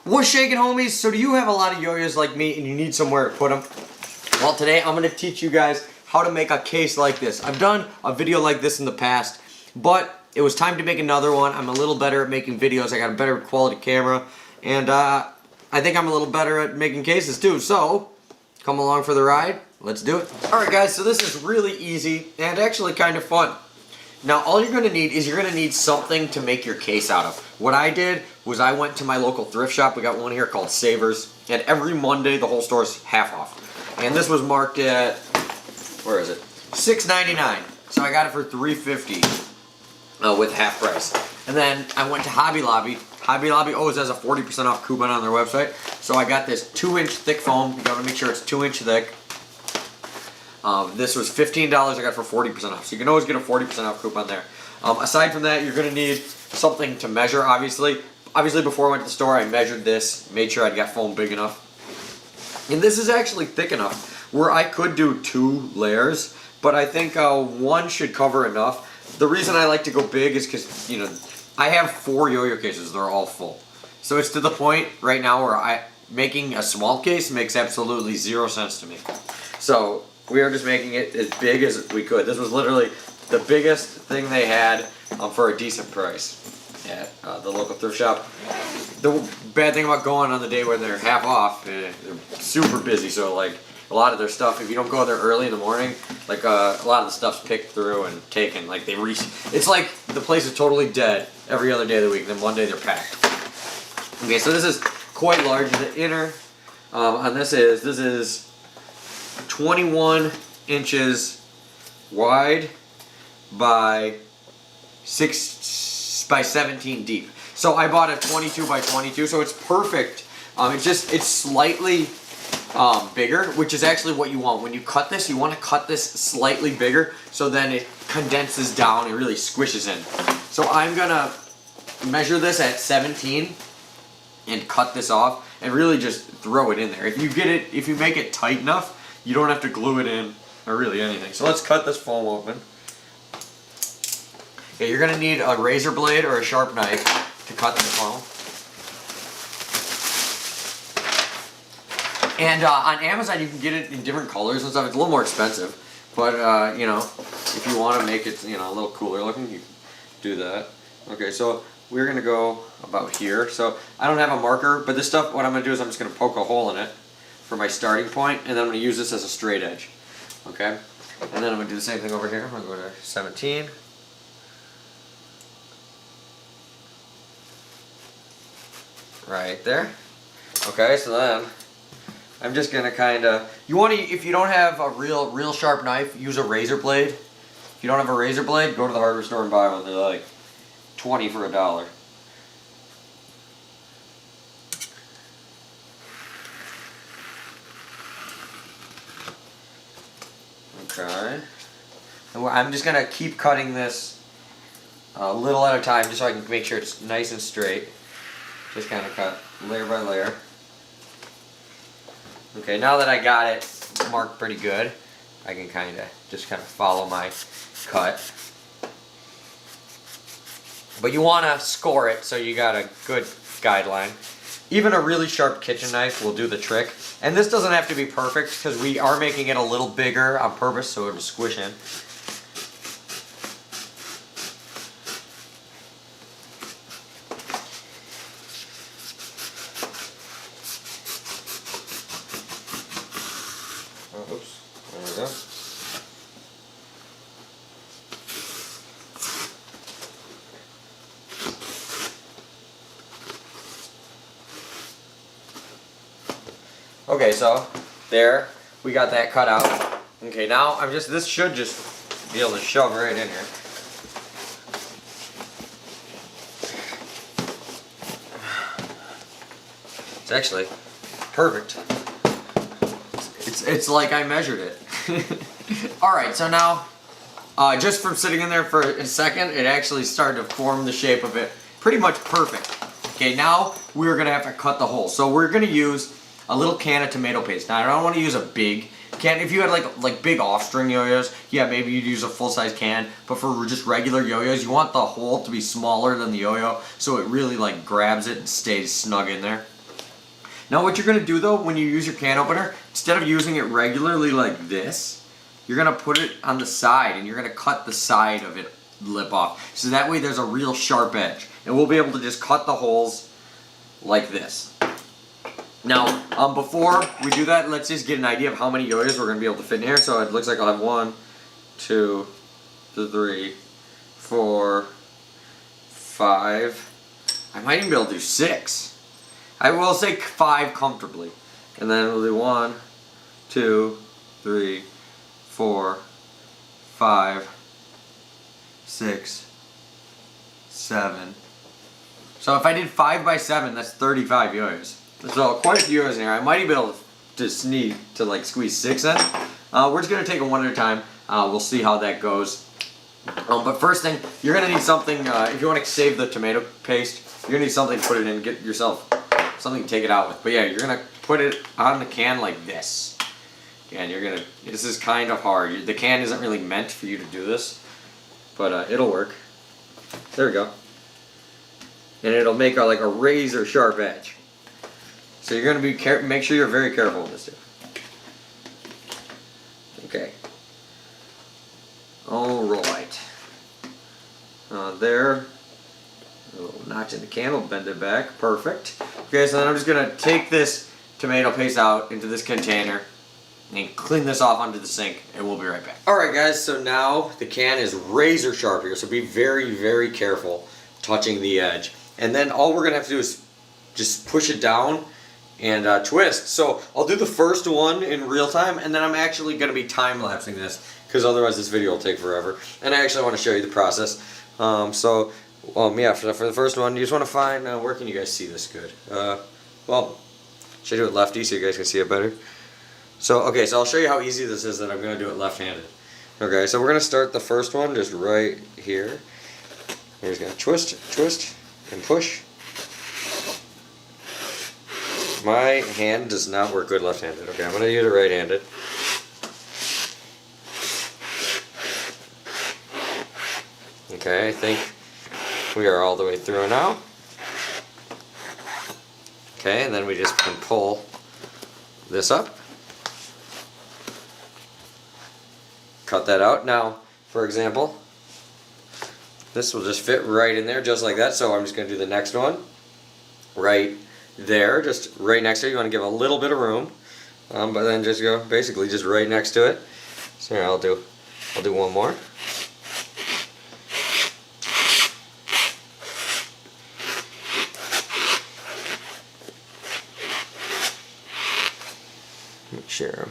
What's shaking, homies? So do you have a lot of yo-yos like me and you need somewhere to put them? Well, today I'm going to teach you guys how to make a case like this. I've done a video like this in the past, but it was time to make another one. I'm a little better at making videos. I got a better quality camera, and I think I'm a little better at making cases too. So, come along for the ride. Let's do it. Alright guys, so this is really easy and actually kind of fun. Now all you're going to need is you're going to need something to make your case out of. What I did was I went to my local thrift shop. We got one here called Savers, and every Monday the whole store is half off. And this was marked at, where is it? $6.99. So I got it for $3.50 with half price. And then I went to Hobby Lobby. Hobby Lobby always has a 40% off coupon on their website. So I got this 2-inch thick foam. You gotta make sure it's 2-inch thick. This was $15. I got it for 40% off. So you can always get a 40% off coupon there. Aside from that, you're going to need something to measure, obviously. Obviously, before I went to the store, I measured this, made sure I'd got foam big enough. And this is actually thick enough where I could do 2 layers, but I think 1 should cover enough. The reason I like to go big is because, you know, I have 4 yo-yo cases. They're all full. So it's to the point right now where making a small case makes absolutely 0 sense to me. So we are just making it as big as we could. This was literally the biggest thing they had for a decent price at the local thrift shop. The bad thing about going on the day when they're half off, they're super busy. So like a lot of their stuff, if you don't go there early in the morning, like a lot of the stuff's picked through and taken. Like it's like the place is totally dead every other day of the week. Then one day they're packed. Okay, so this is quite large. The inner on this is 21 inches wide by 17 deep. So I bought a 22 by 22, so it's perfect. It's slightly bigger, which is actually what you want. When you cut this, you want to cut this slightly bigger, so then it condenses down and really squishes in. So I'm gonna measure this at 17 and cut this off and really just throw it in there. If you make it tight enough, you don't have to glue it in or really anything. So let's cut this foam open. Okay, you're going to need a razor blade or a sharp knife to cut the foam. And on Amazon you can get it in different colors and stuff. It's a little more expensive, but you know, if you want to make it, you know, a little cooler looking, you can do that. Okay, so we're going to go about here. So I don't have a marker, but this stuff, what I'm going to do is I'm just going to poke a hole in it for my starting point, and then I'm going to use this as a straight edge. Okay? And then I'm going to do the same thing over here. I'm going to go to 17. Right there. Okay, so then I'm just going to kind of, if you don't have a real sharp knife, use a razor blade. If you don't have a razor blade, go to the hardware store and buy one. They're like 20 for $1. Okay. And I'm just going to keep cutting this a little at a time just so I can make sure it's nice and straight. Just kind of cut layer by layer. Okay, now that I got it marked pretty good, I can kind of follow my cut. But you want to score it so you got a good guideline. Even a really sharp kitchen knife will do the trick. And this doesn't have to be perfect because we are making it a little bigger on purpose so it'll squish in. Oh, oops, there we go. Okay, so there, we got that cut out. Okay, now this should just be able to shove right in here. It's actually perfect. It's like I measured it. Alright, so now, just from sitting in there for a second, it actually started to form the shape of it pretty much perfect. Okay, now we're going to have to cut the hole. So we're going to use a little can of tomato paste. Now I don't want to use a big can. If you had like big off-string yo-yos, yeah, maybe you'd use a full-size can. But for just regular yo-yos, you want the hole to be smaller than the yo-yo, so it really like grabs it and stays snug in there. Now what you're going to do though, when you use your can opener, instead of using it regularly like this, you're going to put it on the side and you're going to cut the side of it lip off. So that way there's a real sharp edge. And we'll be able to just cut the holes like this. Now, before we do that, let's just get an idea of how many yo-yos we're going to be able to fit in here. So it looks like I'll have 1, 2, 3, 4, 5. I might even be able to do 6. I will say 5 comfortably. And then we'll do 1, 2, 3, 4, 5, 6, 7. So if I did 5 by 7, that's 35 yo-yos. So quite a few yo-yos in here. I might even be able to sneak to like squeeze 6 in. We're just going to take them one at a time. We'll see how that goes. But first thing, you're going to need something, if you want to save the tomato paste, you're going to need something to put it in, get yourself something to take it out with. But yeah, you're going to put it on the can like this. And you're going to, this is kind of hard. The can isn't really meant for you to do this, but it'll work. There we go. And it'll make like a razor sharp edge. So you're going to be make sure you're very careful with this too. Okay. All right. There. A little notch in the can will bend it back. Perfect. Okay, so then I'm just going to take this tomato paste out into this container and clean this off onto the sink, and we'll be right back. Alright guys, so now the can is razor sharp here, so be very, very careful touching the edge. And then all we're going to have to do is just push it down and twist. So I'll do the first one in real time, and then I'm actually going to be time-lapsing this, because otherwise this video will take forever. And I actually want to show you the process. Yeah, for the first one, you just want to find, where can you guys see this good? Well, should I do it lefty so you guys can see it better? So, okay, so I'll show you how easy this is that I'm going to do it left-handed. Okay, so we're going to start the first one just right here. We're just going to twist, twist, and push. My hand does not work good left-handed. Okay, I'm going to use it right-handed. Okay, I think we are all the way through now. Okay, and then we just can pull this up. Cut that out. Now, for example, this will just fit right in there just like that. So I'm just going to do the next one right there, just right next to it. You want to give a little bit of room, but then just go basically just right next to it. So here, I'll do one more. Make sure.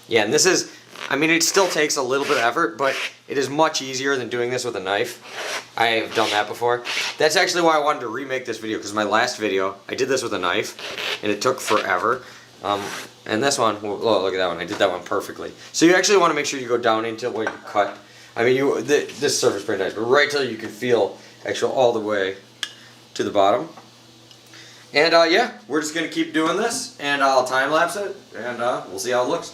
Yeah, and this is, I mean, it still takes a little bit of effort, but it is much easier than doing this with a knife. I have done that before. That's actually why I wanted to remake this video, because my last video, I did this with a knife, and it took forever. And this one, oh, look at that one, I did that one perfectly. So you actually want to make sure you go down until where you cut. I mean, this surface is pretty nice, but right till you can feel actually all the way to the bottom. And yeah, we're just going to keep doing this, and I'll time-lapse it, and we'll see how it looks.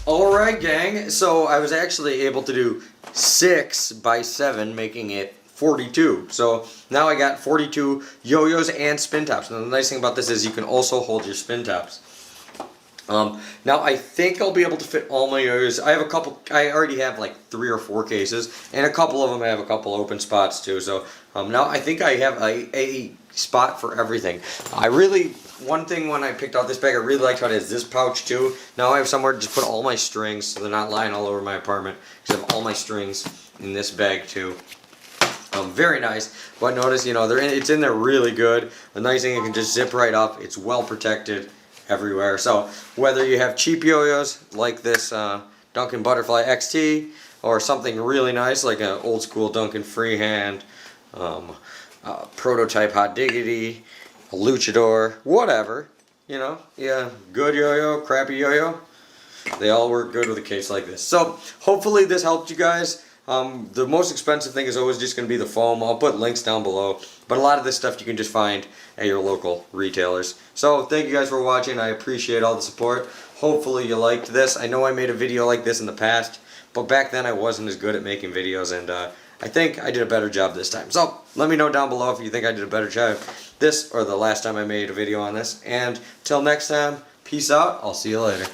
Alright gang, so I was actually able to do 6 by 7, making it 42. So now I got 42 yo-yos and spin tops. Now the nice thing about this is you can also hold your spin tops. Now I think I'll be able to fit all my yo-yos. I already have like 3 or 4 cases, and a couple of them have a couple open spots too. So now I think I have a spot for everything. One thing when I picked out this bag, I really liked how it has this pouch too. Now I have somewhere to just put all my strings so they're not lying all over my apartment, because I have all my strings in this bag too. Very nice, but notice, you know, it's in there really good. The nice thing, it can just zip right up. It's well protected everywhere. So whether you have cheap yo-yos like this Duncan Butterfly XT, or something really nice like an old school Duncan Freehand, prototype Hotdiggidy, a luchador, whatever, you know, yeah, good yo-yo, crappy yo-yo, They all work good with a case like this. So hopefully this helped you guys. The most expensive thing is always just going to be the foam. I'll put links down below. But a lot of this stuff you can just find at your local retailers. So thank you guys for watching. I appreciate all the support. Hopefully you liked this. I know I made a video like this in the past, but back then I wasn't as good at making videos, and I think I did a better job this time. So let me know down below if you think I did a better job this or the last time I made a video on this. And till next time, peace out. I'll see you later.